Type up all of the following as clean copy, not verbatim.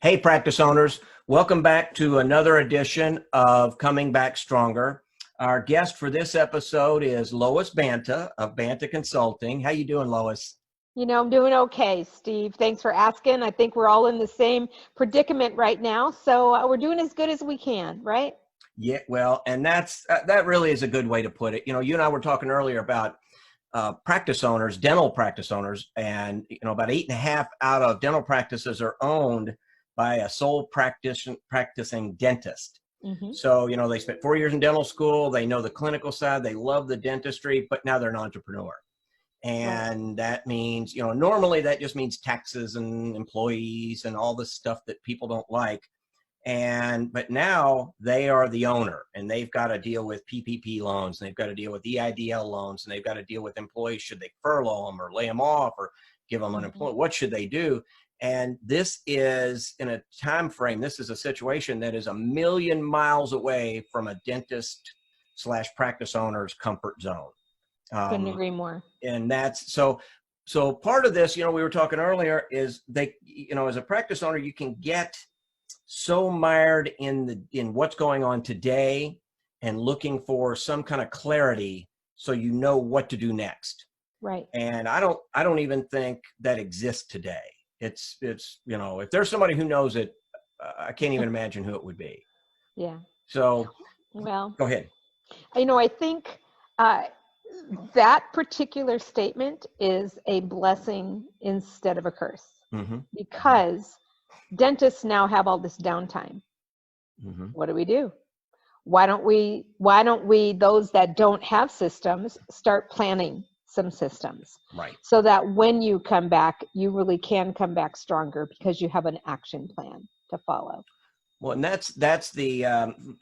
Hey, practice owners, welcome back to another edition of Coming Back Stronger. Our guest for this episode is Lois Banta of Banta Consulting. How you doing, Lois? I'm doing okay, Steve. Thanks for asking. I think we're all in the same predicament right now, so we're doing as good as we can, right? Yeah, well, and that really is a good way to put it. You and I were talking earlier about practice owners, dental practice owners, and about 8.5 out of dental practices are owned by a sole practicing dentist. Mm-hmm. So, they spent 4 years in dental school. They know the clinical side. They love the dentistry, but now they're an entrepreneur. And that means, normally that just means taxes and employees and all this stuff that people don't like. But now they are the owner and they've got to deal with PPP loans, and they've got to deal with EIDL loans, and they've got to deal with employees. Should they furlough them or lay them off or give them unemployment? What should they do? And this is in a time frame. This is a situation that is a million miles away from a dentist / practice owner's comfort zone. Couldn't agree more. And that's so part of this, we were talking earlier, is they, as a practice owner, you can get so mired in what's going on today and looking for some kind of clarity so you know what to do next. Right. And I don't even think that exists today. It's if there's somebody who knows it, I can't even imagine who it would be. Yeah. So, well, go ahead. I think that particular statement is a blessing instead of a curse, because dentists now have all this downtime. What do? Why don't we, those that don't have systems, start planning some systems, right? So that when you come back, you really can come back stronger because you have an action plan to follow. Well, and that's the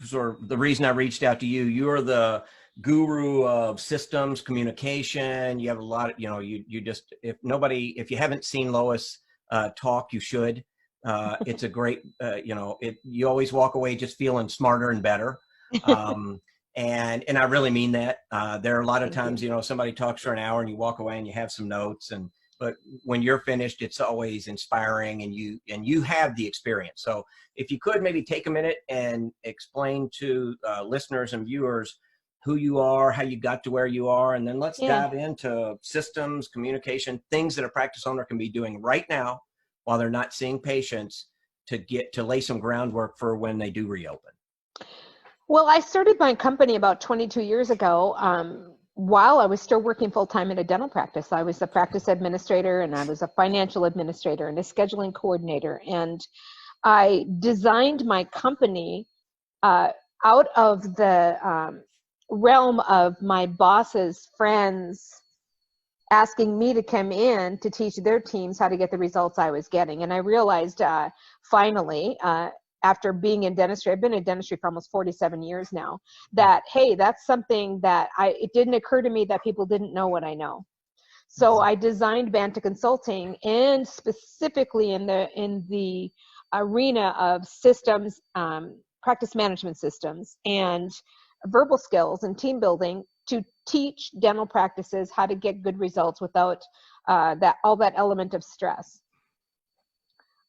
sort of the reason I reached out to you. You're the guru of systems communication. You have a lot of, you just, if you haven't seen Lois talk, you should. It's a great, you always walk away just feeling smarter and better. And I really mean that. There are a lot of times, somebody talks for an hour and you walk away and you have some notes, but when you're finished, it's always inspiring, and you have the experience. So if you could maybe take a minute and explain to listeners and viewers who you are, how you got to where you are, and then let's dive into systems, communication, things that a practice owner can be doing right now while they're not seeing patients to lay some groundwork for when they do reopen. Well, I started my company about 22 years ago. While I was still working full-time in a dental practice. I was a practice administrator, and I was a financial administrator and a scheduling coordinator. And I designed my company out of the realm of my boss's friends asking me to come in to teach their teams how to get the results I was getting. And I realized finally, after being in dentistry, I've been in dentistry for almost 47 years now, that, hey, that's something that it didn't occur to me that people didn't know what I know. So I designed Banta Consulting, and specifically in the arena of systems, practice management systems, and verbal skills and team building, to teach dental practices how to get good results without all that element of stress.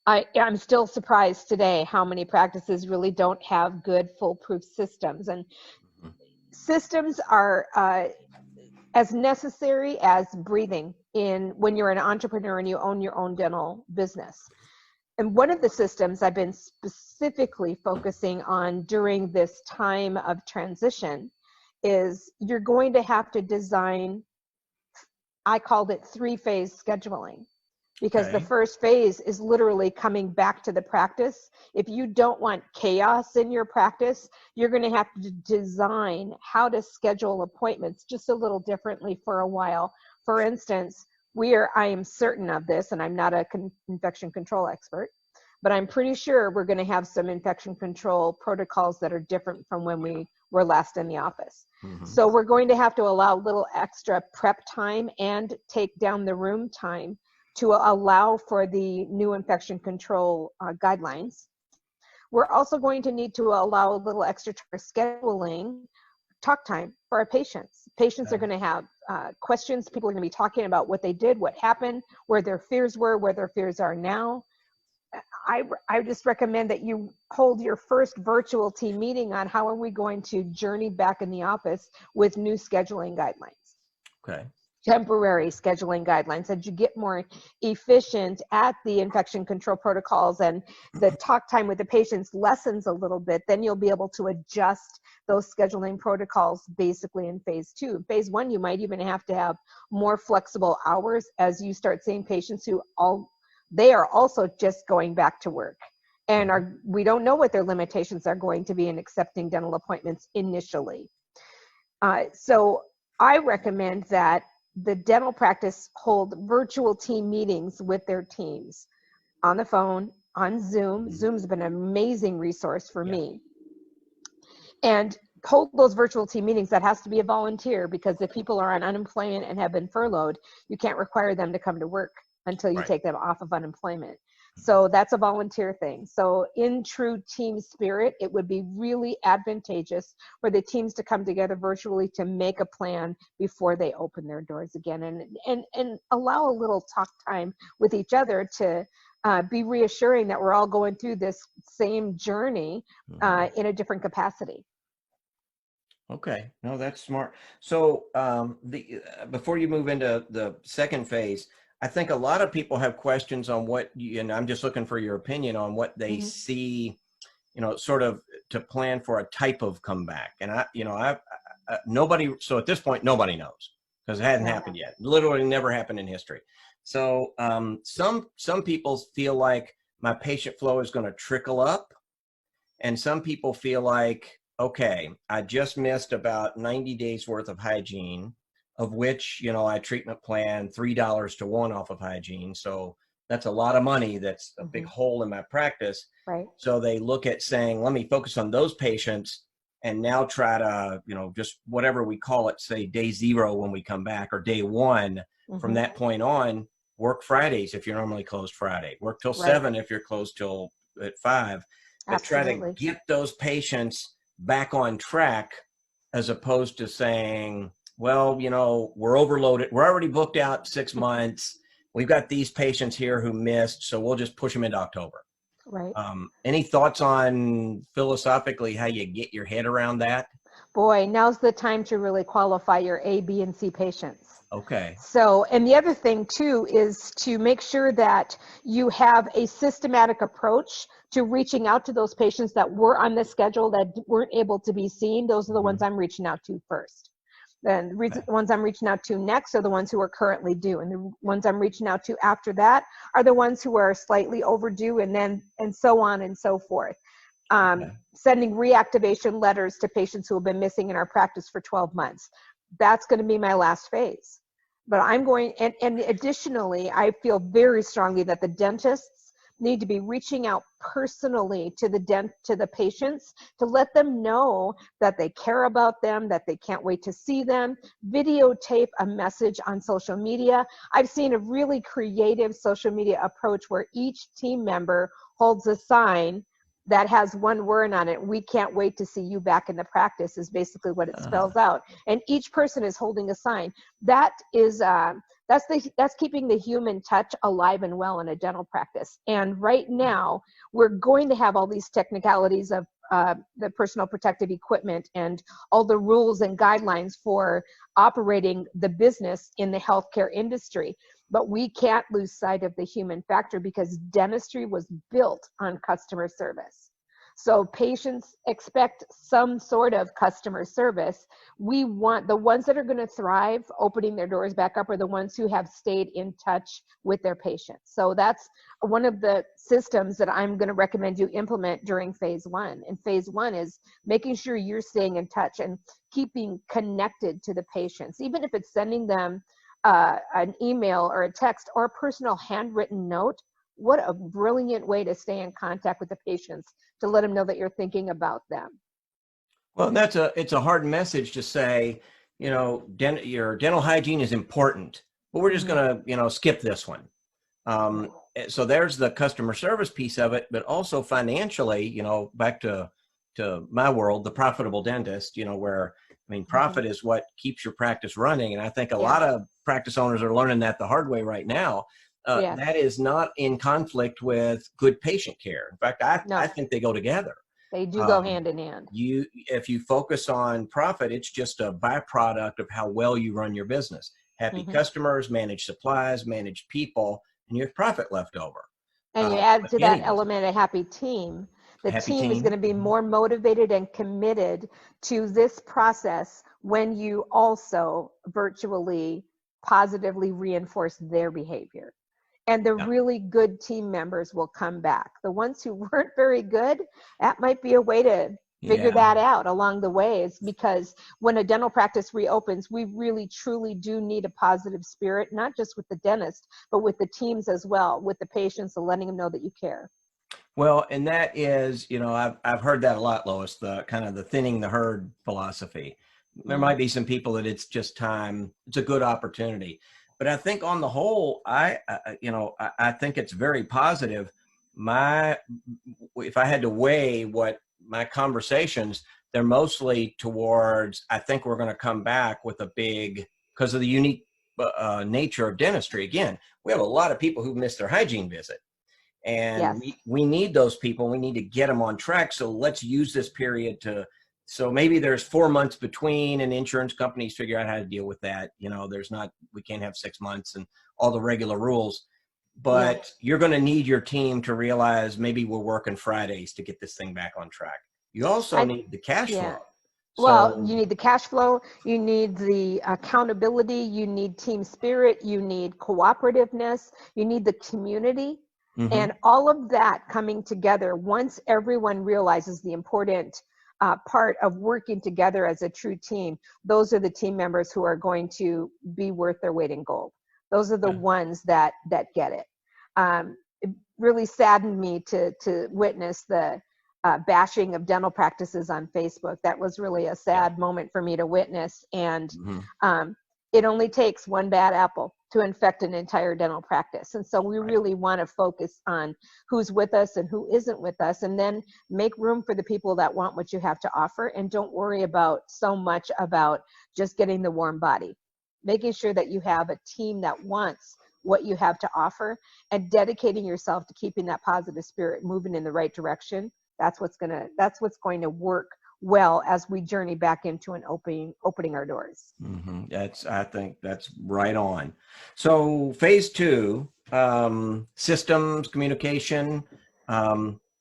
I'm still surprised today how many practices really don't have good foolproof systems. And systems are as necessary as breathing when you're an entrepreneur and you own your own dental business. And one of the systems I've been specifically focusing on during this time of transition is you're going to have to design, I called it 3-phase scheduling. Because the first phase is literally coming back to the practice. If you don't want chaos in your practice, you're going to have to design how to schedule appointments just a little differently for a while. For instance, I am certain of this, and I'm not a infection control expert, but I'm pretty sure we're going to have some infection control protocols that are different from when we were last in the office. So we're going to have to allow a little extra prep time and take down the room time to allow for the new infection control guidelines. We're also going to need to allow a little extra scheduling talk time for our patients. Patients are going to have questions. People are going to be talking about what they did, what happened, where their fears were, where their fears are now. I just recommend that you hold your first virtual team meeting on how are we going to journey back in the office with new scheduling guidelines. Okay. Temporary scheduling guidelines, as you get more efficient at the infection control protocols and the talk time with the patients lessens a little bit, then you'll be able to adjust those scheduling protocols basically in phase 2. In phase 1, you might even have to have more flexible hours as you start seeing patients who they are also just going back to work. And we don't know what their limitations are going to be in accepting dental appointments initially. So I recommend that the dental practice hold virtual team meetings with their teams on the phone, on Zoom. Zoom's been an amazing resource for me. And hold those virtual team meetings. That has to be a volunteer, because if people are on unemployment and have been furloughed, you can't require them to come to work until you take them off of unemployment. So that's a volunteer thing. So in true team spirit, it would be really advantageous for the teams to come together virtually to make a plan before they open their doors again, and allow a little talk time with each other to be reassuring that we're all going through this same journey in a different capacity. Okay, no, that's smart. So before you move into the second phase, I think a lot of people have questions on and I'm just looking for your opinion on what they see, sort of to plan for a type of comeback. And nobody, so at this point, nobody knows, because it hadn't happened yet. Literally never happened in history. So some people feel like my patient flow is going to trickle up. And some people feel like, okay, I just missed about 90 days worth of hygiene, of which, I treatment plan $3 to 1 off of hygiene. So that's a lot of money. That's a big hole in my practice. Right. So they look at saying, let me focus on those patients and now try to, just whatever we call it, say day 0 when we come back, or day 1 from that point on, work Fridays if you're normally closed Friday, work till 7 if you're closed till at 5, but try to get those patients back on track, as opposed to saying, well, we're overloaded. We're already booked out 6 months. We've got these patients here who missed, so we'll just push them into October. Right. Any thoughts on philosophically how you get your head around that? Boy, now's the time to really qualify your A, B, and C patients. Okay. So, and the other thing too is to make sure that you have a systematic approach to reaching out to those patients that were on the schedule that weren't able to be seen. Those are the ones I'm reaching out to first. Then the ones I'm reaching out to next are the ones who are currently due. And the ones I'm reaching out to after that are the ones who are slightly overdue, and so on and so forth. Sending reactivation letters to patients who have been missing in our practice for 12 months. That's going to be my last phase. But I'm going, and additionally, I feel very strongly that the dentists need to be reaching out personally to the patients to let them know that they care about them, that they can't wait to see them. Videotape a message on social media. I've seen a really creative social media approach where each team member holds a sign that has one word on it. We can't wait to see you back in the practice is basically what it spells out. And each person is holding a sign. That is, that's keeping the human touch alive and well in a dental practice. And right now, we're going to have all these technicalities of the personal protective equipment and all the rules and guidelines for operating the business in the healthcare industry. But we can't lose sight of the human factor, because dentistry was built on customer service. So patients expect some sort of customer service. We want the ones that are going to thrive opening their doors back up are the ones who have stayed in touch with their patients. So that's one of the systems that I'm going to recommend you implement during phase 1. And phase 1 is making sure you're staying in touch and keeping connected to the patients, even if it's sending them an email or a text or a personal handwritten note. What a brilliant way to stay in contact with the patients, to let them know that you're thinking about them. Well, it's a hard message to say, your dental hygiene is important, but we're just going to, skip this one. So there's the customer service piece of it, but also financially, back to my world, the profitable dentist, where, profit is what keeps your practice running. And I think a lot of practice owners are learning that the hard way right now. Yes. that is not in conflict with good patient care. In fact, I No, think they go together. they do go Um, hand in hand. if you focus on profit, it's just a byproduct of how well you run your business. Happy Hmm. customers, manage supplies, manage people, and you have profit left over. And you add Like to any that business, element a happy team. The happy team is going team. to be more motivated and committed to this process when you also virtually positively reinforce their behavior. And the Yeah. really good team members will come back. The ones who weren't very good, that might be a way to figure Yeah. that out along the way. It's because when a dental practice reopens, we really truly do need a positive spirit, not just with the dentist, but with the teams as well, with the patients, and letting them know that you care. Well, and that is, I've heard that a lot, Lois, the kind of the thinning the herd philosophy. There Mm. might be some people that it's just time, it's a good opportunity. But I think on the whole, I think it's very positive. My, if I had to weigh what my conversations, they're mostly towards, I think we're going to come back with a big, because of the unique nature of dentistry. Again, we have a lot of people who miss their hygiene visit. And Yes. we need those people. We need to get them on track. So let's use this period to, so maybe there's 4 months between, and insurance companies figure out how to deal with that. There's not, we can't have 6 months and all the regular rules, No. but you're going to need your team to realize maybe we're working Fridays to get this thing back on track. You also I, need the cash yeah. flow. Well, So you need the cash flow, you need the accountability, you need team spirit, you need cooperativeness, you need the community, and mhm, all of that coming together once everyone realizes the important part of working together as a true team. Those are the team members who are going to be worth their weight in gold. Those are the yeah, ones that get it. It really saddened me to witness the bashing of dental practices on Facebook. That was really a yeah, sad moment for me to witness. And mhm, um, it only takes one bad apple to infect an entire dental practice. And so we right. really want to focus on who's with us and who isn't with us, and then make room for the people that want what you have to offer. And don't worry about so much about just getting the warm body. Making sure that you have a team that wants what you have to offer and dedicating yourself to keeping that positive spirit moving in the right direction. That's what's going to work well as we journey back into an opening our doors. I think that's right on. So phase two, systems, communication.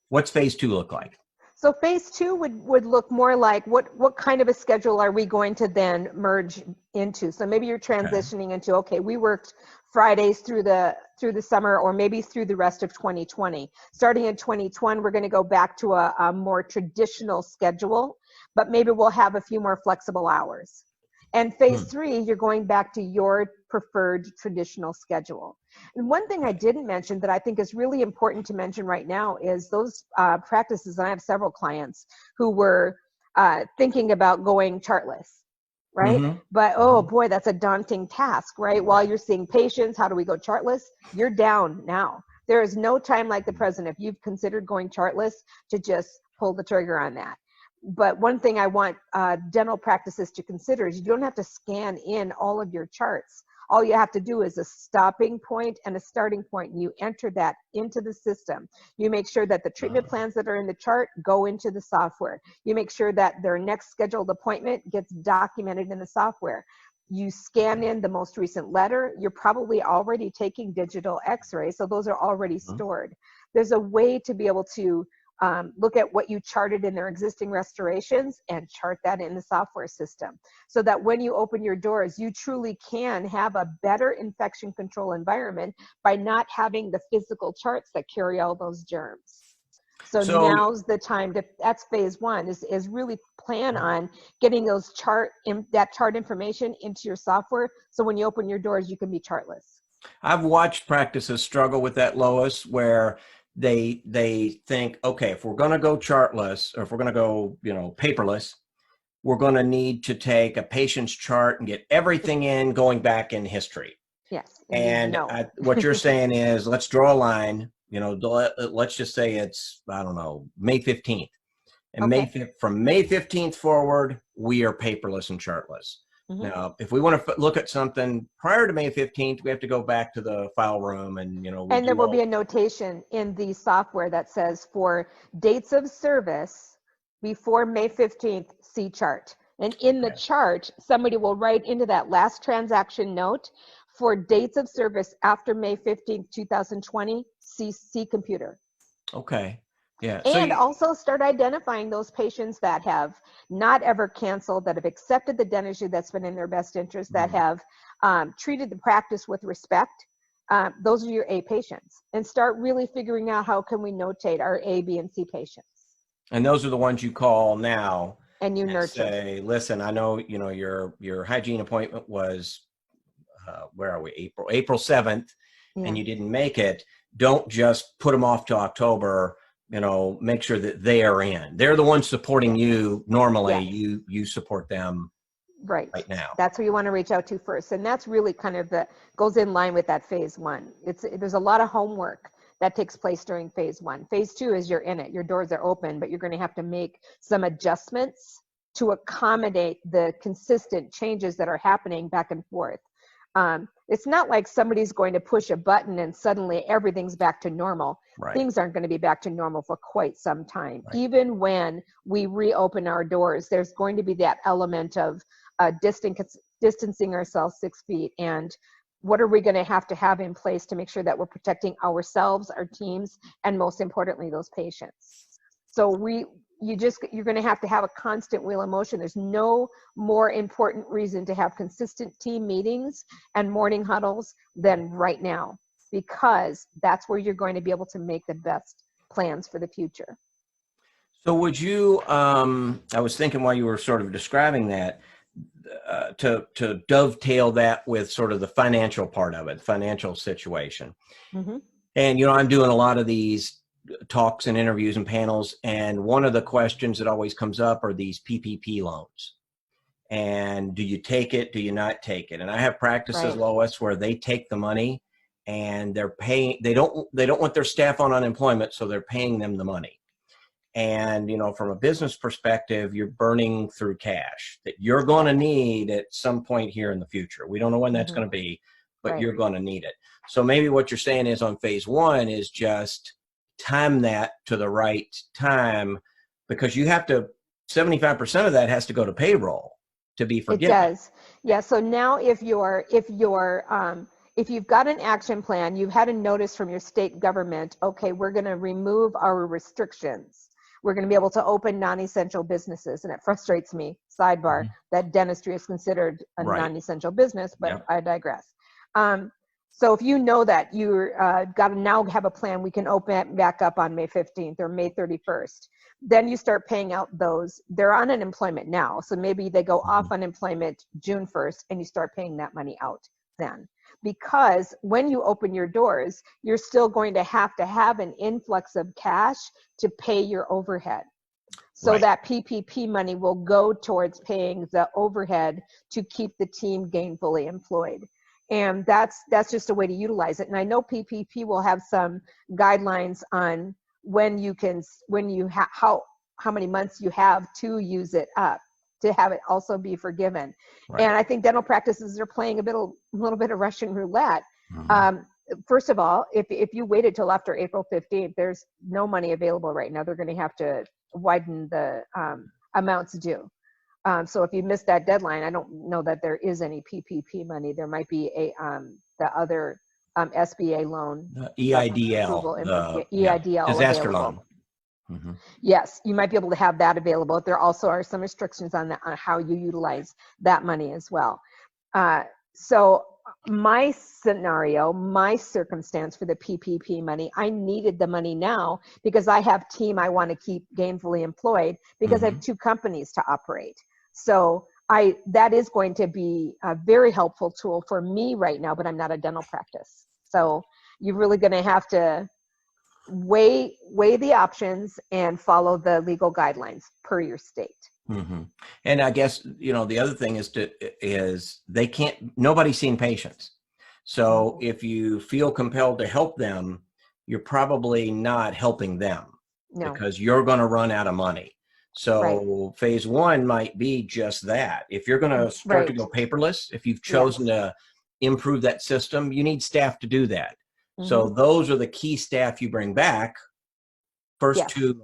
What's phase two look like? So phase two would look more like what kind of a schedule are we going to then merge into? So maybe you're Okay. transitioning into, okay, we worked Fridays through the summer, or maybe through the rest of 2020. Starting in 2020, we're going to go back to a more traditional schedule, but maybe we'll have a few more flexible hours. And phase Hmm. three, you're going back to your preferred traditional schedule. And one thing I didn't mention that I think is really important to mention right now is those practices. And I have several clients who were thinking about going chartless, right? Mm-hmm. But oh Mm-hmm. boy, that's a daunting task, right? While you're seeing patients, how do we go chartless? You're down now. There is no time like the present if you've considered going chartless to just pull the trigger on that. But one thing I want dental practices to consider is you don't have to scan in all of your charts. All you have to do is a stopping point and a starting point, and you enter that into the system. You make sure that the treatment plans that are in the chart go into the software. You make sure that their next scheduled appointment gets documented in the software. You scan in the most recent letter. You're probably already taking digital x-rays, so those are already stored. There's a way to be able to look at what you charted in their existing restorations and chart that in the software system, so that when you open your doors, you truly can have a better infection control environment by not having the physical charts that carry all those germs. So So now's the time to, that's phase one, is really plan on getting those that chart information into your software, so when you open your doors, you can be chartless. I've watched practices struggle with that, Lois, where they think, okay, if we're going to go chartless, or if we're going to go, paperless, we're going to need to take a patient's chart and get everything in going back in history. Yes, indeed, And no. what you're saying is, let's draw a line. Let's just say it's, I don't know, May 15th, and Okay. from May 15th forward, we are paperless and chartless. Mhm. Now, if we want to look at something prior to May 15th, we have to go back to the file room and, we And there do will all. be a notation in the software that says for dates of service before May 15th, see chart. And in the Okay. chart, somebody will write into that last transaction note for dates of service after May 15th, 2020, see computer. Okay. Yeah. So And also start identifying those patients that have not ever canceled, that have accepted the dentistry that's been in their best interest, that have treated the practice with respect. Those are your A patients. And start really figuring out how can we notate our A, B, and C patients. and those are the ones you call now And you and nurture. say, listen, I know, your hygiene appointment was, where are we? April 7th, Yeah. and you didn't make it. Don't just put them off to October. Make sure that they are in. They're the ones supporting you. Normally, you support them right now. That's who you want to reach out to first. And that's really kind of goes in line with that phase one. There's a lot of homework that takes place during phase one. Phase two is you're in it. Your doors are open, but you're going to have to make some adjustments to accommodate the consistent changes that are happening back and forth. It's not like somebody's going to push a button and suddenly everything's back to normal. Right. Things aren't going to be back to normal for quite some time. Right. Even when we reopen our doors, there's going to be that element of distancing ourselves 6 feet, and what are we going to have in place to make sure that we're protecting ourselves, our teams, and most importantly, those patients. So you're going to have a constant wheel of motion. There's no more important reason to have consistent team meetings and morning huddles than right now, because that's where you're going to be able to make the best plans for the future. So would you, I was thinking while you were sort of describing that, to dovetail that with sort of the financial part of it, financial situation. Mm-hmm. And, I'm doing a lot of these talks and interviews and panels. And one of the questions that always comes up are these PPP loans. And do you take it? Do you not take it? And I have practices, Lois, where they take the money and they're paying, they don't want their staff on unemployment. So they're paying them the money. And, from a business perspective, you're burning through cash that you're going to need at some point here in the future. We don't know when that's going to be, but you're going to need it. So maybe what you're saying is on phase one is just time that to the right time, because you have to, 75% of that has to go to payroll to be forgiven. It does. Yeah. So now if you've got an action plan, you've had a notice from your state government, okay, we're going to remove our restrictions. We're going to be able to open non-essential businesses. And it frustrates me, sidebar, that dentistry is considered a non-essential business, but I digress. So if you know that you're got to now have a plan, we can open it back up on May 15th or May 31st. Then you start paying out those. They're on unemployment now. So maybe they go off unemployment June 1st and you start paying that money out then. Because when you open your doors, you're still going to have an influx of cash to pay your overhead. So that PPP money will go towards paying the overhead to keep the team gainfully employed. And that's just a way to utilize it. And I know PPP will have some guidelines on how many months you have to use it up, to have it also be forgiven. And I think dental practices are playing a little bit of Russian roulette. First of all, if you waited till after April 15th, there's no money available right now. They're going to have to widen the amounts due. So if you missed that deadline, I don't know that there is any PPP money. There might be the other SBA loan, EIDL, EIDL disaster available. loan. Yes, you might be able to have that available. There also are some restrictions on that, on how you utilize that money as well. So my scenario, my circumstance for the PPP money, I needed the money now because I have team I want to keep gainfully employed because I have 2 companies to operate. So that is going to be a very helpful tool for me right now, but I'm not a dental practice. So you're really going to have to weigh the options and follow the legal guidelines per your state. And I guess, the other thing is nobody's seen patients. So if you feel compelled to help them, you're probably not helping them because you're going to run out of money. Right. So phase one might be just that. If you're going to start to Right. go paperless, if you've chosen Yes. to improve that system, you need staff to do that. So Hmm. those are the key staff you bring back. First Yes. two,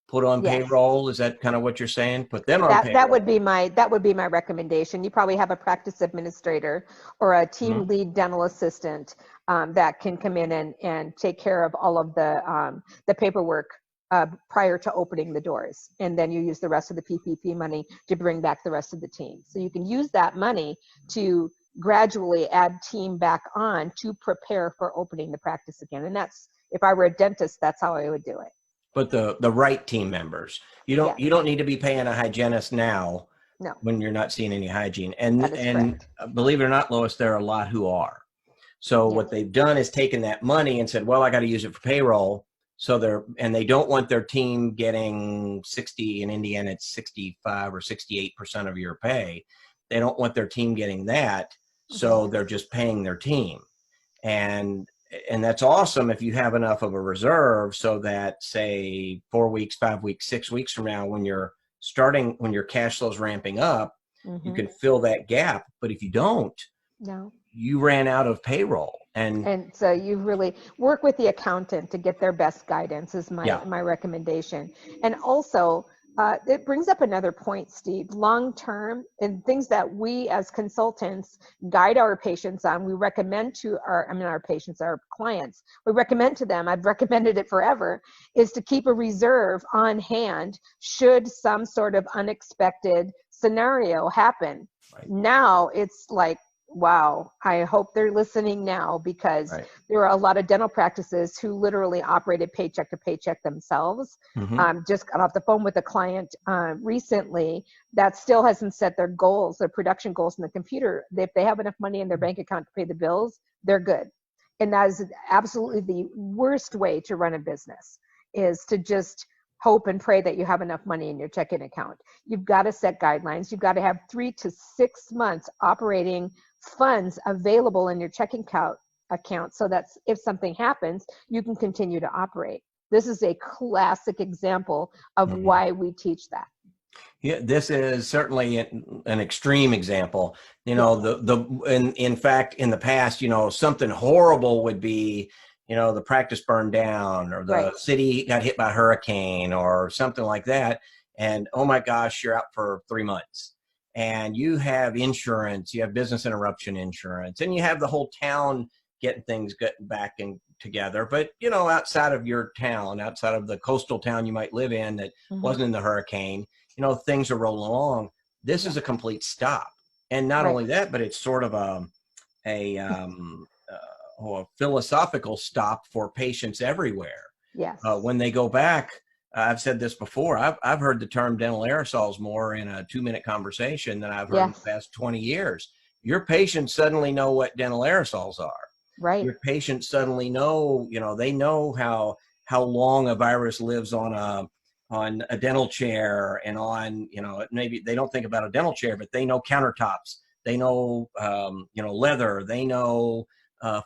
put on Yes. payroll. Is that kind of what you're saying? Put them on That would payroll. be my recommendation. You probably have a practice administrator or a team Mhm. lead dental assistant that can come in and take care of all of the paperwork prior to opening the doors, and then you use the rest of the PPP money to bring back the rest of the team. So you can use that money to gradually add team back on to prepare for opening the practice again. And that's, if I were a dentist, that's how I would do it. But the right team members. Yes. You don't need to be paying a hygienist now No, when you're not seeing any hygiene. that is And correct. believe it or not, Lois, there are a lot who are. So Yes. what they've done is taken that money and said, well, I got to use it for payroll. So they don't want their team getting 60, in Indiana, it's 65 or 68% of your pay. They don't want their team getting that. So they're just paying their team. And that's awesome if you have enough of a reserve so that, say, 4 weeks, 5 weeks, 6 weeks from now, when you're starting, when your cash flow is ramping up, you Mm-hmm. can fill that gap. But if you don't, No. you ran out of payroll. And And so you really work with the accountant to get their best guidance is yeah, my recommendation. And also, it brings up another point, Steve, long term and things that we as consultants guide our patients on. We recommend to our patients, our clients, we recommend to them, I've recommended it forever, is to keep a reserve on hand should some sort of unexpected scenario happen. right, Now it's like, wow, I hope they're listening now, because right. there are a lot of dental practices who literally operated paycheck to paycheck themselves. Mm-hmm. Just got off the phone with a client recently that still hasn't set their goals, their production goals in the computer. If they have enough money in their bank account to pay the bills, they're good. And that is absolutely the worst way to run a business, is to just hope and pray that you have enough money in your checking account. You've got to set guidelines. You've got to have 3 to 6 months operating funds available in your checking account so that if something happens, you can continue to operate. This is a classic example of Mm-hmm. why we teach that. Yeah, this is certainly an extreme example. Yes. In fact, in the past, something horrible would be, the practice burned down or the Right. city got hit by a hurricane or something like that. And oh my gosh, you're out for 3 months. And you have insurance, you have business interruption insurance, and you have the whole town getting back together. But, outside of your town, outside of the coastal town you might live in that Mm-hmm. wasn't in the hurricane, things are rolling along. This is Yeah. a complete stop. And not Right. only that, but it's sort of a philosophical stop for patients everywhere. Yes. When they go back, I've said this before, I've heard the term dental aerosols more in a 2-minute conversation than I've heard in the Yes. past 20 years. Your patients suddenly know what dental aerosols are. Right. Your patients suddenly know, they know how long a virus lives on a dental chair and on, maybe they don't think about a dental chair, but they know countertops, they know, leather, they know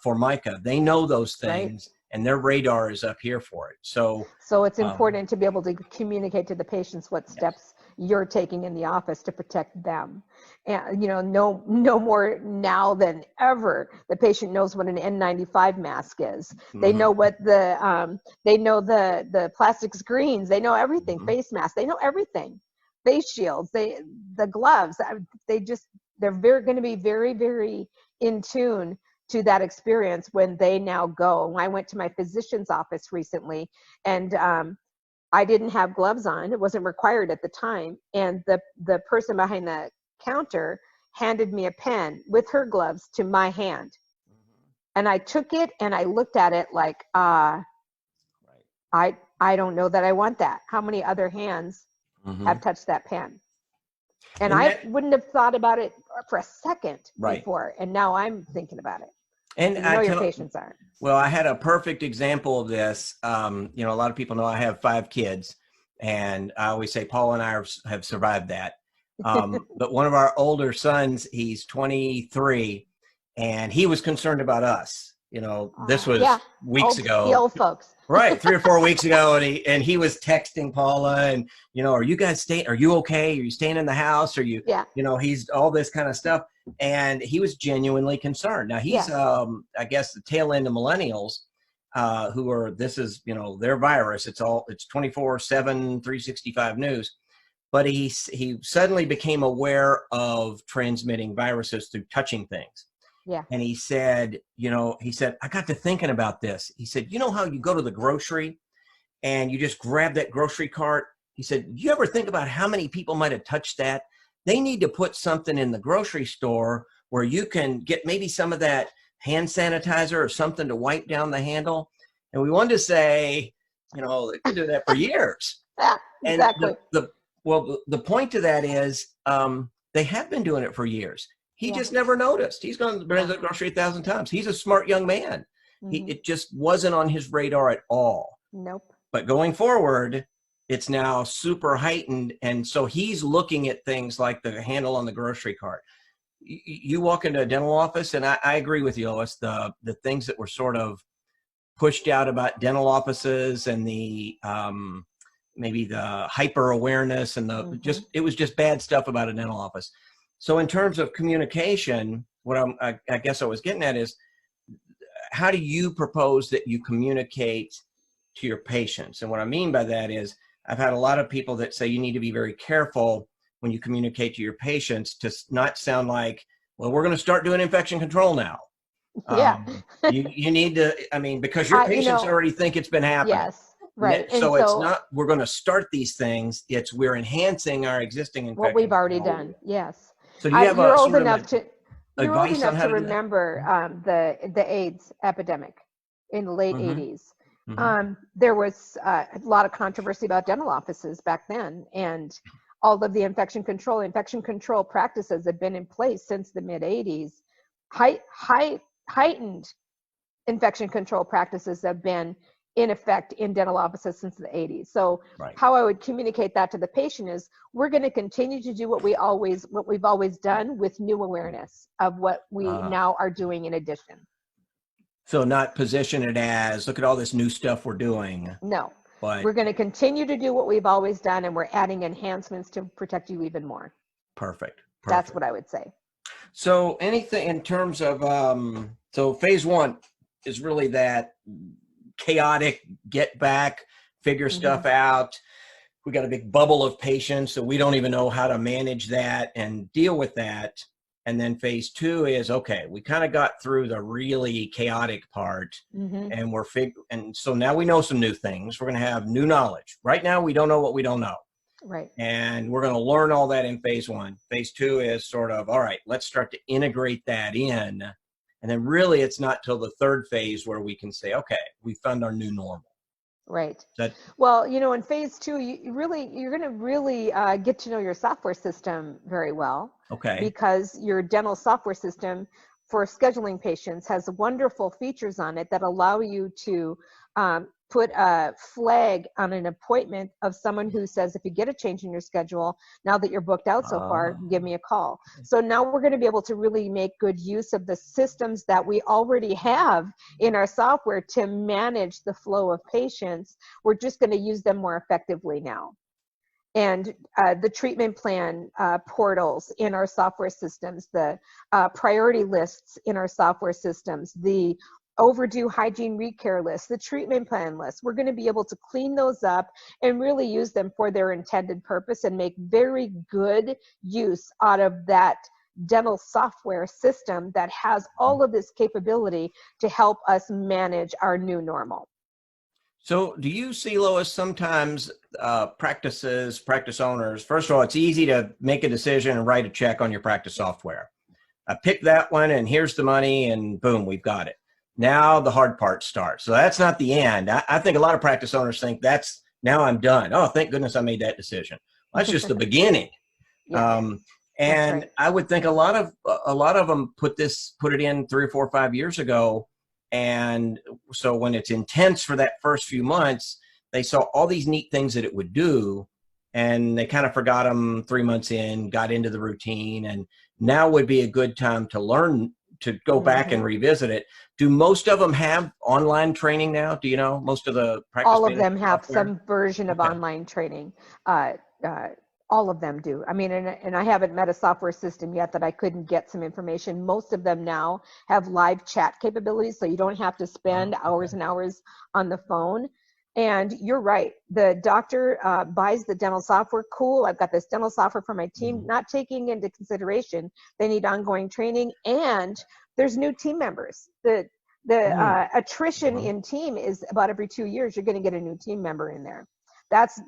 formica, they know those Right. things, and their radar is up here for it. So, So it's um, important to be able to communicate to the patients what yes. steps you're taking in the office to protect them. And no more now than ever, the patient knows what an N95 mask is. They Mm-hmm. know what they know the plastic screens. They know everything. Mm-hmm. Face masks. They know everything. Face shields. The gloves. They're going to be very, very in tune to that experience when they now go. When I went to my physician's office recently, and I didn't have gloves on. It wasn't required at the time. And the person behind the counter handed me a pen with her gloves to my hand. And I took it and I looked at it like, Right. I don't know that I want that. How many other hands Mm-hmm. have touched that pen? And And I that, wouldn't have thought about it for a second right. before. And now I'm thinking about it. And So your patients aren't. well, I had a perfect example of this. A lot of people know I have 5 kids, and I always say Paul and I have survived that. But one of our older sons, he's 23, and he was concerned about us. this was Yeah. weeks The ago. old folks. Right, 3 or 4 weeks ago, and he was texting Paula, and are you guys staying? Are you okay? Are you staying in the house? Are you? Yeah. He's all this kind of stuff, and he was genuinely concerned. Now he's, I guess, the tail end of millennials, who are this is their virus. It's 24/7, 365 news. But he suddenly became aware of transmitting viruses through touching things. Yeah. And he said, I got to thinking about this. He said, how you go to the grocery and you just grab that grocery cart? He said, do you ever think about how many people might have touched that? They need to put something in the grocery store where you can get maybe some of that hand sanitizer or something to wipe down the handle. And we wanted to say, they could do that for years. Yeah, exactly. And the point to that is they have been doing it for years. He just never noticed. He's gone to the grocery 1,000 times. He's a smart young man. It just wasn't on his radar at all. Nope. But going forward, it's now super heightened. And so he's looking at things like the handle on the grocery cart. You walk into a dental office, and I agree with you, Lois, the things that were sort of pushed out about dental offices and the maybe the hyper awareness and it was just bad stuff about a dental office. So in terms of communication, what I guess I was getting at is, how do you propose that you communicate to your patients? And what I mean by that is, I've had a lot of people that say you need to be very careful when you communicate to your patients to not sound like, well, we're going to start doing infection control now. Yeah. You need to, because your patients already think it's been happening. Yes. Right. So it's not, we're going to start these things. It's we're enhancing our existing infection. What we've already done. Yes. So do you have you're old enough to remember the AIDS epidemic in the late 80s. There was a lot of controversy about dental offices back then, and all of the infection control practices have been in place since the mid 80s. Heightened infection control practices have been in effect in dental offices since the 80s. So how I would communicate that to the patient is, we're going to continue to do what we've always done, with new awareness of what we now are doing in addition. So not position it as, look at all this new stuff we're doing. No, but we're going to continue to do what we've always done, and we're adding enhancements to protect you even more. Perfect. That's what I would say. So anything in terms of, so phase 1 is really that chaotic, get back, figure stuff out. We got a big bubble of patients, so we don't even know how to manage that and deal with that. And then phase 2 is, okay, we kind of got through the really chaotic part, and and so now we know some new things. We're going to have new knowledge. Right now, we don't know what we don't know. Right. And we're going to learn all that in phase 1. Phase 2 is sort of, all right, let's start to integrate that in. And then really it's not till the 3rd phase where we can say, okay, we found our new normal. Right. Well, in phase 2, you're going to really get to know your software system very well. Okay. Because your dental software system for scheduling patients has wonderful features on it that allow you to put a flag on an appointment of someone who says, if you get a change in your schedule, now that you're booked out so far, give me a call. So now we're going to be able to really make good use of the systems that we already have in our software to manage the flow of patients. We're just going to use them more effectively now. And the treatment plan portals in our software systems, the priority lists in our software systems, the overdue hygiene recare list, the treatment plan list. We're going to be able to clean those up and really use them for their intended purpose and make very good use out of that dental software system that has all of this capability to help us manage our new normal. So do you see, Lois, sometimes practice owners, first of all, it's easy to make a decision and write a check on your practice software. I pick that one and here's the money and boom, we've got it. Now the hard part starts. So that's not the end. I think a lot of practice owners think now I'm done. Oh, thank goodness I made that decision. Well, that's just the beginning. And right. I would think a lot of them put it in 3 or 4 or 5 years ago. And so when it's intense for that first few months, they saw all these neat things that it would do, and they kind of forgot them 3 months in, got into the routine, and now would be a good time to learn to go back and revisit it. Do most of them have online training now? Do you know most of the practice All of them management have software? some version of online training. Uh, uh, all of them do. I mean, and I haven't met a software system yet that I couldn't get some information. Most of them now have live chat capabilities, so you don't have to spend hours and hours on the phone. And you're right. The doctor buys the dental software. Cool. I've got this dental software for my team, not taking into consideration they need ongoing training, and there's new team members. The attrition in team is about every 2 years. You're going to get a new team member in there. That's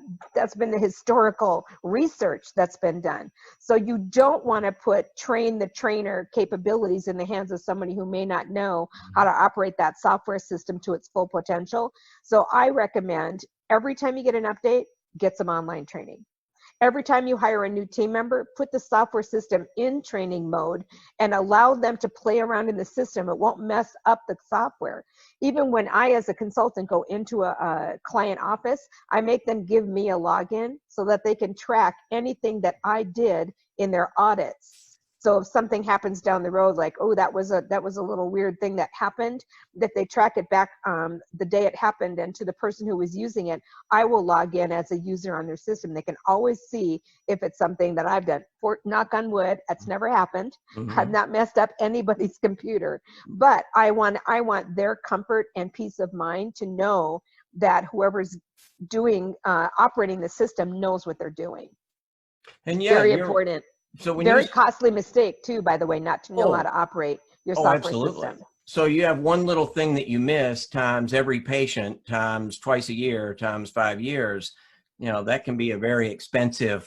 been the historical research that's been done. So you don't want to put train the trainer capabilities in the hands of somebody who may not know how to operate that software system to its full potential. So I recommend every time you get an update, get some online training. Every time you hire a new team member, put the software system in training mode and allow them to play around in the system. It won't mess up the software. Even when I, as a consultant, go into a client office, I make them give me a login so that they can track anything that I did in their audits. So if something happens down the road, like, oh, that was a little weird thing that happened, that they track it back the day it happened, and to the person who was using it, I will log in as a user on their system. They can always see if it's something that I've done. For knock on wood, that's never happened. I've not messed up anybody's computer, but I want their comfort and peace of mind to know that whoever's doing operating the system knows what they're doing. And Very important. So when very costly mistake too, by the way, not to know how to operate your software system. So you have one little thing that you miss times every patient times twice a year times 5 years. That can be a very expensive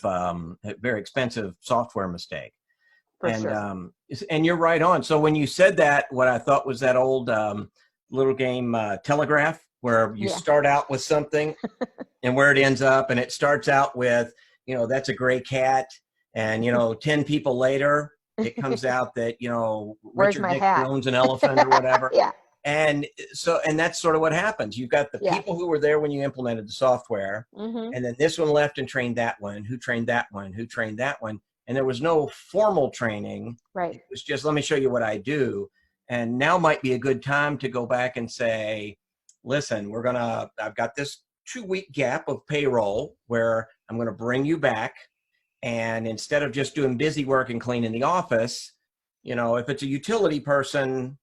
software mistake. For sure. And you're right on. So when you said that, what I thought was that old little game telegraph, where you start out with something and where it ends up, and it starts out with, that's a gray cat. And, 10 people later, it comes out that, Richard Nixon owns an elephant or whatever. And that's sort of what happens. You've got the people who were there when you implemented the software. And then this one left and trained that one, who trained that one, who trained that one. And there was no formal training. Right. It was just, let me show you what I do. And now might be a good time to go back and say, listen, I've got this 2-week gap of payroll where I'm going to bring you back. And instead of just doing busy work and cleaning the office, if it's a utility person,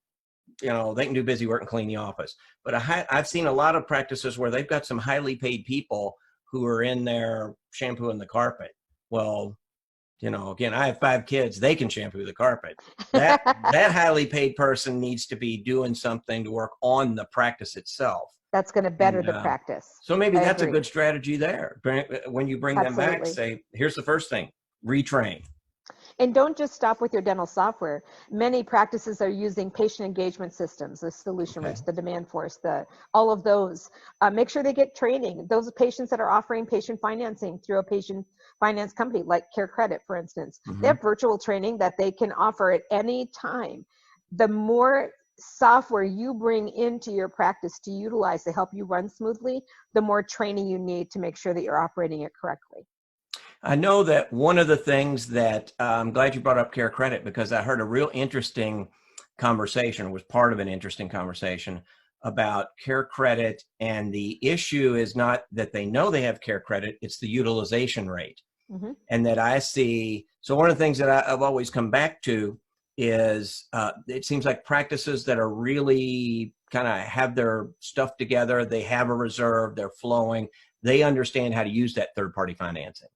they can do busy work and clean the office. But I've seen a lot of practices where they've got some highly paid people who are in there shampooing the carpet. Well, again, I have 5 kids. They can shampoo the carpet. That highly paid person needs to be doing something to work on the practice itself. That's going to better the practice. So maybe that's a good strategy there. When you bring them back, say, here's the first thing, retrain. And don't just stop with your dental software. Many practices are using patient engagement systems, the Solution Reach, the Demand Force, all of those. Make sure they get training. Those patients that are offering patient financing through a patient finance company, like Care Credit, for instance, they have virtual training that they can offer at any time. The more software you bring into your practice to utilize to help you run smoothly, the more training you need to make sure that you're operating it correctly. I know that one of the things that I'm glad you brought up Care Credit, because I heard a real interesting conversation, was part of an interesting conversation about Care Credit. And the issue is not that they know they have Care Credit, it's the utilization rate. And that I see, so one of the things that I've always come back to is it seems like practices that are really kind of have their stuff together, they have a reserve, they're flowing, they understand how to use that third-party financing.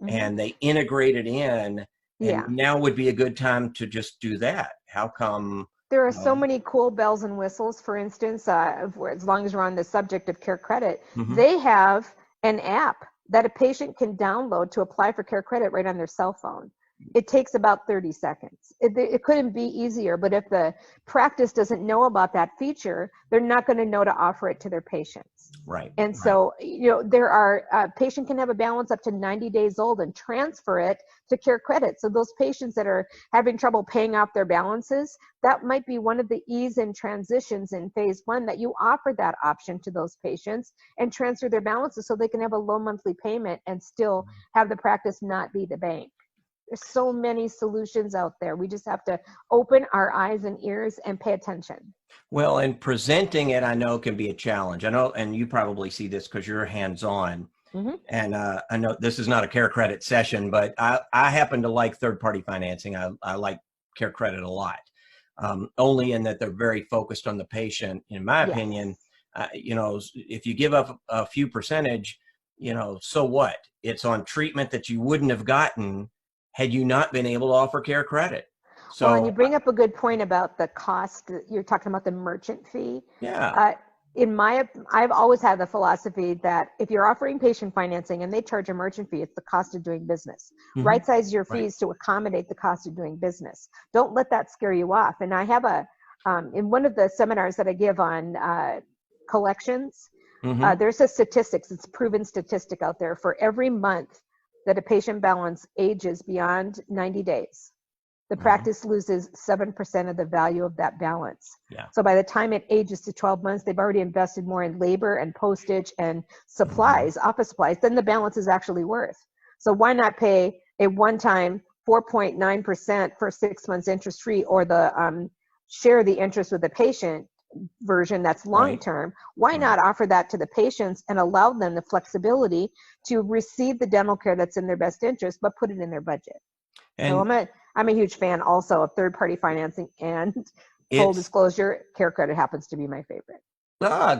And they integrate it in, and now would be a good time to just do that. How come? There are so many cool bells and whistles. For instance, as long as we're on the subject of Care Credit, they have an app that a patient can download to apply for Care Credit right on their cell phone. It takes about 30 seconds. It couldn't be easier, but if the practice doesn't know about that feature, they're not going to know to offer it to their patients. Right. And so, there are, patient can have a balance up to 90 days old and transfer it to Care Credit. So those patients that are having trouble paying off their balances, that might be one of the ease and transitions in phase 1, that you offer that option to those patients and transfer their balances so they can have a low monthly payment and still have the practice not be the bank. There's so many solutions out there. We just have to open our eyes and ears and pay attention. Well, and presenting it, I know, can be a challenge. I know, and you probably see this because you're hands-on. Mm-hmm. And I know this is not a care credit session, but I happen to like third-party financing. I like care credit a lot, only in that they're very focused on the patient. In my opinion, you know, if you give up a few percentage, you know, so what? It's on treatment that you wouldn't have gotten had you not been able to offer care credit. So, Well, and you bring up a good point about the cost. You're talking about the merchant fee. yeah. I've always had the philosophy that if you're offering patient financing and they charge a merchant fee, it's the cost of doing business. Mm-hmm. Right size your Right. fees to accommodate the cost of doing business. Don't let that scare you off. And I have in one of the seminars that I give on collections, Mm-hmm. there's a statistics, it's a proven statistic out there. For every month that a patient balance ages beyond 90 days, the practice loses 7% of the value of that balance. Yeah. So by the time it ages to 12 months, they've already invested more in labor and postage and supplies, office supplies, than the balance is actually worth. So why not pay a one-time 4.9% for 6 months interest free, or the share the interest with the patient version that's long-term? Why not offer that to the patients and allow them the flexibility to receive the dental care that's in their best interest, but put it in their budget? And So I'm a huge fan also of third-party financing, and full disclosure, care credit happens to be my favorite.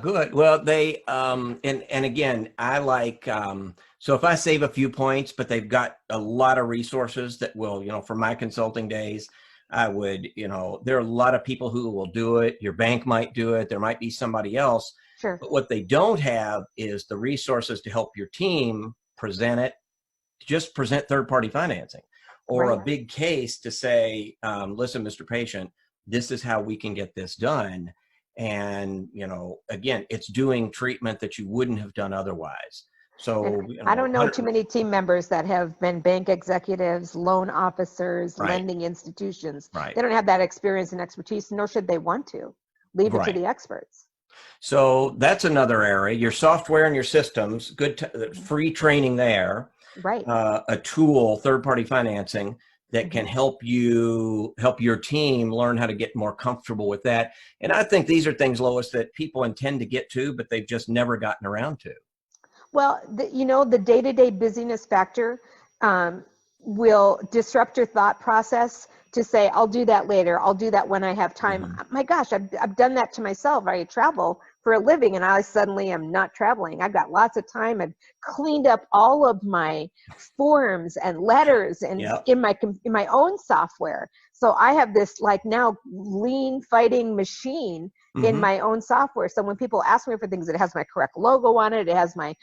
Good. Well, they and again, I like so if I save a few points, but they've got a lot of resources that will, you know, for my consulting days, I would, you know, there are a lot of people who will do it. Your bank might do it. There might be somebody else. Sure. But what they don't have is the resources to help your team present it. Just present third-party financing, or a big case to say, listen, Mr. Patient, this is how we can get this done. And, you know, again, it's doing treatment that you wouldn't have done otherwise. So, you know, I don't know too many team members that have been bank executives, loan officers, lending institutions. They don't have that experience and expertise, nor should they want to. Leave it to the experts. So that's another area. Your software and your systems, good free training there. Right. A tool, third-party financing, that can help your team learn how to get more comfortable with that. And I think these are things, Lois, that people intend to get to, but they've just never gotten around to. Well, the day-to-day busyness factor will disrupt your thought process to say, I'll do that later. I'll do that when I have time. My gosh, I've done that to myself. I travel for a living and I suddenly am not traveling. I've got lots of time. I've cleaned up all of my forms and letters and in my own software. So I have this like now lean fighting machine in my own software. So when people ask me for things, it has my correct logo on it. It has my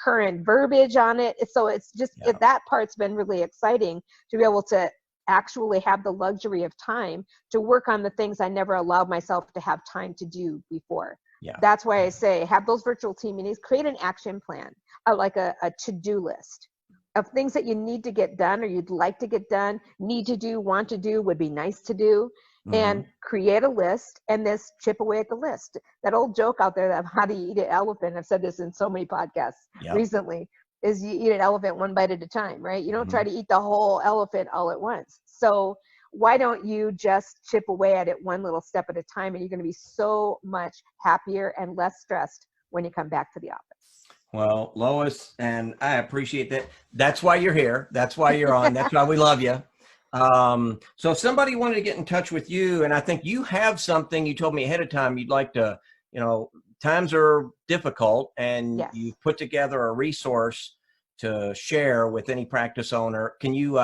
current verbiage on it. So it's just, that part's been really exciting to be able to actually have the luxury of time to work on the things I never allowed myself to have time to do before. That's why I say, have those virtual team meetings, create an action plan, like a to-do list of things that you need to get done or you'd like to get done, need to do, want to do, would be nice to do, and create a list and this chip away at the list. That old joke out there of how do you eat an elephant, I've said this in so many podcasts recently, is you eat an elephant one bite at a time, right? You don't try to eat the whole elephant all at once. So why don't you just chip away at it one little step at a time, and you're going to be so much happier and less stressed when you come back to the office. Well, Lois, and I appreciate that. That's why you're here. That's why you're on. That's why we love you. So if somebody wanted to get in touch with you, and I think you have something you told me ahead of time you'd like to, you know, times are difficult, and you've put together a resource to share with any practice owner. Can you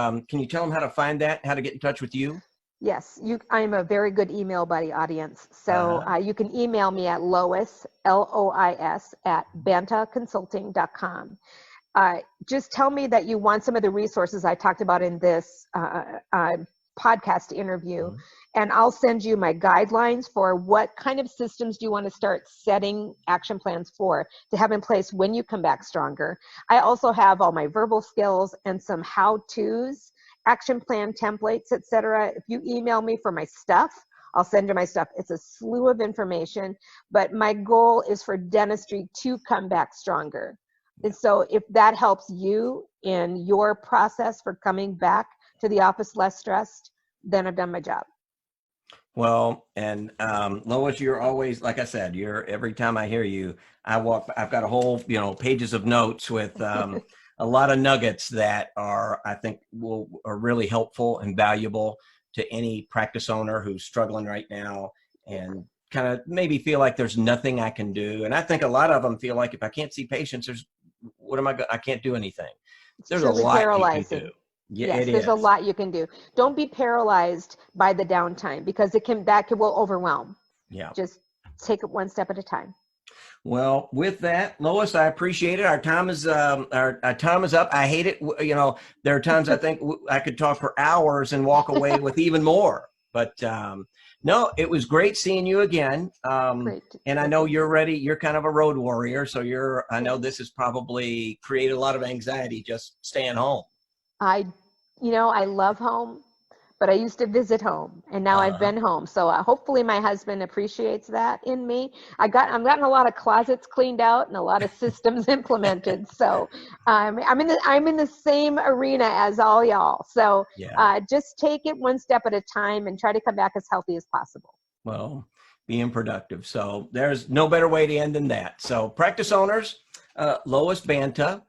tell them how to find that, how to get in touch with you? Yes, I'm a very good email buddy audience. So you can email me at Lois, Lois, at bantaconsulting.com. Just tell me that you want some of the resources I talked about in this podcast interview, and I'll send you my guidelines for what kind of systems do you want to start setting action plans for to have in place when you come back stronger. I also have all my verbal skills and some how-tos, action plan templates, etc. If you email me for my stuff, I'll send you my stuff. It's a slew of information, but my goal is for dentistry to come back stronger. And so if that helps you in your process for coming back to the office less stressed, then I've done my job. Well, and Lois, you're always, like I said, every time I hear you, I've got a whole, pages of notes with a lot of nuggets that I think are really helpful and valuable to any practice owner who's struggling right now and kind of maybe feel like there's nothing I can do. And I think a lot of them feel like if I can't see patients, I can't do anything. There's a lot paralyzing. you can do. Yeah, yes, it there's is. a lot you can do. Don't be paralyzed by the downtime because that will overwhelm. Yeah. Just take it one step at a time. Well, with that, Lois, I appreciate it. Our time is our time is up. I hate it. There are times I think I could talk for hours and walk away with even more. But no, it was great seeing you again. Great. And I know you're ready. You're kind of a road warrior, so I know this has probably created a lot of anxiety just staying home. I love home, but I used to visit home, and now I've been home. So hopefully my husband appreciates that in me. I'm gotten a lot of closets cleaned out and a lot of systems implemented. So I'm in the same arena as all y'all. So just take it one step at a time and try to come back as healthy as possible. Well, being productive. So there's no better way to end than that. So practice owners, Lois Banta,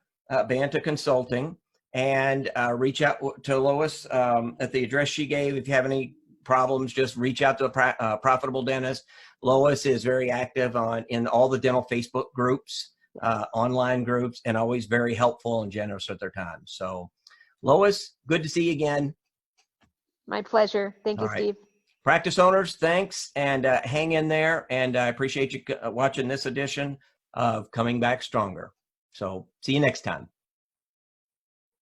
Banta Consulting. And reach out to Lois at the address she gave. If you have any problems, just reach out to a profitable dentist. Lois is very active in all the dental Facebook groups, online groups, and always very helpful and generous with their time. So, Lois, good to see you again. My pleasure. Thank you, all right. Steve. Practice owners, thanks, and hang in there. And I appreciate you watching this edition of Coming Back Stronger. So, see you next time.